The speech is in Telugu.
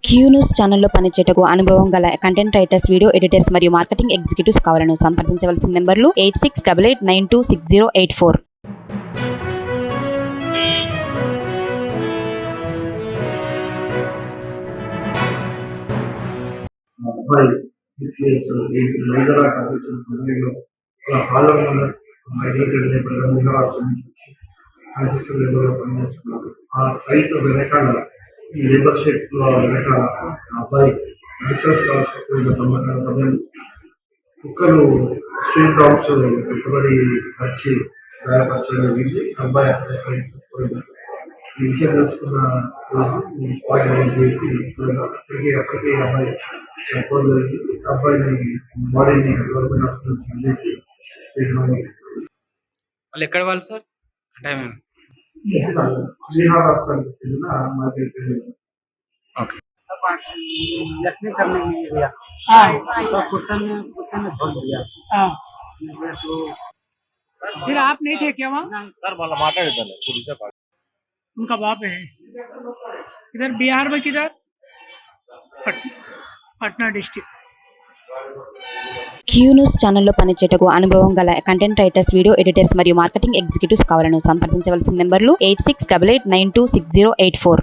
క్యూ న్యూస్ ఛానల్లో పనిచేయటకు అనుభవం గల కంటెంట్ రైటర్స్, వీడియో ఎడిటర్స్ మరియు మార్కెటింగ్ ఎగ్జిక్యూటివ్స్ కావాలను సంప్రదించవలసిన నెంబర్లు 8688926084. అబ్బాయి 6 years ఏజ్ మేజర్ కన్స్ట్రక్షన్ కంపెనీలో ఫాలో ఉన్న మైగ్రేటెడ్ లేబర్ మహారాష్ట్ర నుంచి వచ్చి కన్స్ట్రక్షన్ లేబర్లో పనిచేస్తున్నారు. ఆ సైట్ వెనకాల ఈ లేబర్ షెడ్లో వెనకాల అబ్బాయి రిసర్చ్ కావాల్సిన సమయం కుక్కలు స్ట్రీట్ డాగ్స్ పెట్టుబడి వచ్చి గాయపరచడం జరిగింది. అబ్బాయి అక్కడ ఈ విషయం తెలుసుకున్న రోజు స్పాట్ విజిట్ చేసి అప్పటికే అబ్బాయి చనిపోవడం జరిగింది. అబ్బాయిని బాడీని గవర్నమెంట్ హాస్పిటల్ చేసి చేసిన వాళ్ళు ఎక్కడ వాళ్ళు సార్ అంటే బీహార్ రాష్ట్రానికి చెందిన మార్కెట్. ఓకే लखने करने में गया तो कुत्ते ने भोग दिया। फिर आप नहीं थे क्या वहाँ? सर वाला माताड़े उनका बाप है इधर बिहार में किधर? पटना डिस्ट्रिक्ट. క్యూ న్యూస్ ఛానల్లో పనిచేయటకు అనుభవం గల కంటెంట్ రైటర్స్, వీడియో ఎడిటర్స్ మరియు మార్కెటింగ్ ఎగ్జిక్యూటివ్స్ కావాలను సంప్రదించవలసిన నెంబర్లు 8688926084.